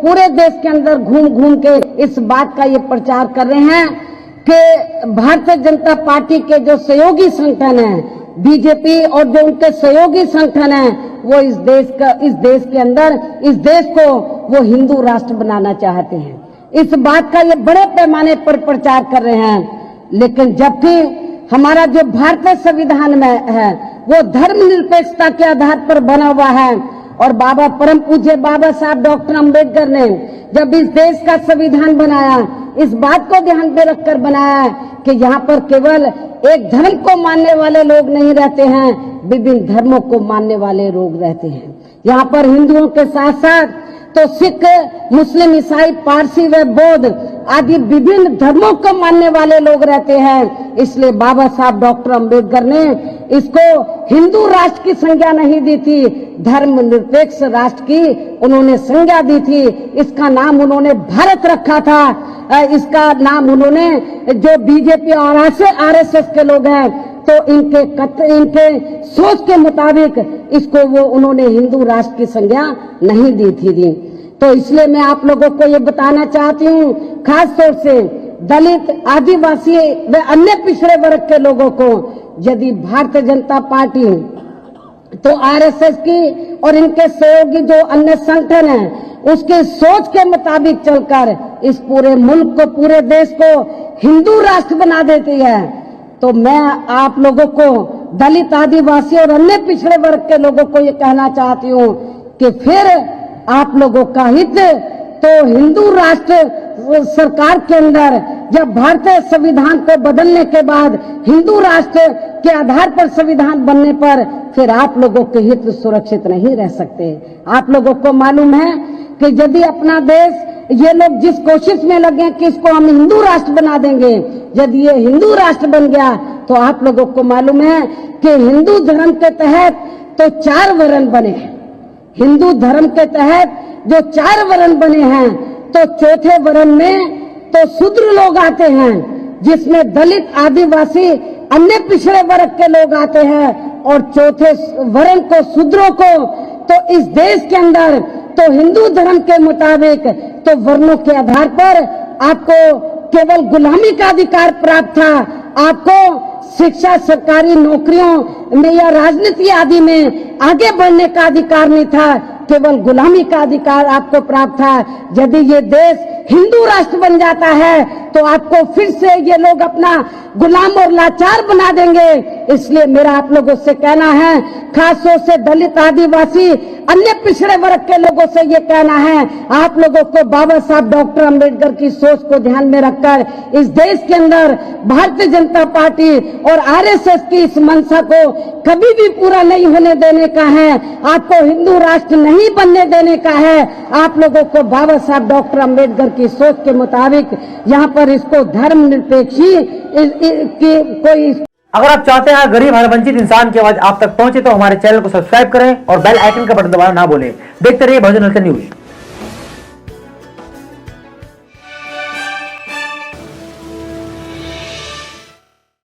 पूरे देश के अंदर घूम घूम के इस बात का ये प्रचार कर रहे हैं कि भारतीय जनता पार्टी के जो सहयोगी संगठन है बीजेपी और जो उनके सहयोगी संगठन है वो इस देश के अंदर इस देश को वो हिंदू राष्ट्र बनाना चाहते हैं। इस बात का ये बड़े पैमाने पर प्रचार कर रहे हैं। लेकिन जबकि हमारा जो भारतीय संविधान में है वो धर्मनिरपेक्षता के आधार पर बना हुआ है और बाबा परम पूज्य बाबा साहब डॉक्टर अंबेडकर ने जब इस देश का संविधान बनाया इस बात को ध्यान में रखकर बनाया कि यहाँ पर केवल एक धर्म को मानने वाले लोग नहीं रहते हैं, विभिन्न धर्मों को मानने वाले लोग रहते हैं। यहाँ पर हिंदुओं के साथ साथ तो सिख, मुस्लिम, ईसाई, पारसी व बौद्ध आदि विभिन्न धर्मों को मानने वाले लोग रहते हैं। इसलिए बाबा साहब डॉक्टर अंबेडकर ने इसको हिंदू राष्ट्र की संज्ञा नहीं दी थी, धर्मनिरपेक्ष राष्ट्र की उन्होंने संज्ञा दी थी। इसका नाम उन्होंने भारत रखा था। इसका नाम उन्होंने जो बीजेपी और आरएसएस के लोग हैं तो इनके सोच के मुताबिक इसको वो उन्होंने हिंदू राष्ट्र की संज्ञा नहीं दी थी। तो इसलिए मैं आप लोगों को ये बताना चाहती हूँ, खास तौर से दलित, आदिवासी व अन्य पिछड़े वर्ग के लोगों को, यदि भारतीय जनता पार्टी तो आरएसएस की और इनके सहयोगी जो अन्य संगठन हैं उसके सोच के मुताबिक चलकर इस पूरे मुल्क को, पूरे देश को हिंदू राष्ट्र बना देती है, तो मैं आप लोगों को, दलित, आदिवासी और अन्य पिछड़े वर्ग के लोगों को ये कहना चाहती हूँ कि फिर आप लोगों का हित तो हिंदू राष्ट्र सरकार के अंदर जब भारतीय संविधान को बदलने के बाद हिंदू राष्ट्र के आधार पर संविधान बनने पर फिर आप लोगों के हित सुरक्षित नहीं रह सकते। आप लोगों को मालूम है कि यदि अपना देश, ये लोग जिस कोशिश में लगे कि इसको हम हिंदू राष्ट्र बना देंगे, यदि ये हिंदू राष्ट्र बन गया तो आप लोगों को मालूम है कि हिंदू धर्म के तहत तो 4 वर्ण बने हैं। हिंदू धर्म के तहत जो 4 वर्ण बने हैं तो चौथे वर्ण में तो शूद्र लोग आते हैं, जिसमें दलित, आदिवासी, अन्य पिछड़े वर्ग के लोग आते हैं और चौथे वर्ण को, शूद्रों को, तो इस देश के अंदर तो हिंदू धर्म के मुताबिक तो वर्णों के आधार पर आपको केवल गुलामी का अधिकार प्राप्त था। आपको शिक्षा, सरकारी नौकरियों में या राजनीति आदि में आगे बढ़ने का अधिकार नहीं था, केवल गुलामी का अधिकार आपको प्राप्त था। यदि ये देश हिंदू राष्ट्र बन जाता है तो आपको फिर से ये लोग अपना गुलाम और लाचार बना देंगे। इसलिए मेरा आप लोगों से कहना है, खासतौर से दलित, आदिवासी, अन्य पिछड़े वर्ग के लोगों से ये कहना है, आप लोगों को बाबा साहब डॉक्टर अंबेडकर की सोच को ध्यान में रखकर इस देश के अंदर भारतीय जनता पार्टी और आरएसएस की इस मंशा को कभी भी पूरा नहीं होने देने का है। आपको हिंदू राष्ट्र नहीं बनने देने का है। आप लोगों को बाबा साहब डॉक्टर अंबेडकर की सोच के मुताबिक यहाँ पर इसको धर्मनिरपेक्षी कोई। अगर आप चाहते हैं गरीब हर वंचित इंसान की आवाज आप तक पहुंचे तो हमारे चैनल को सब्सक्राइब करें और बेल आइकन का बटन दबाना ना भूलें। देखते रहिए बहुजन हलचल न्यूज।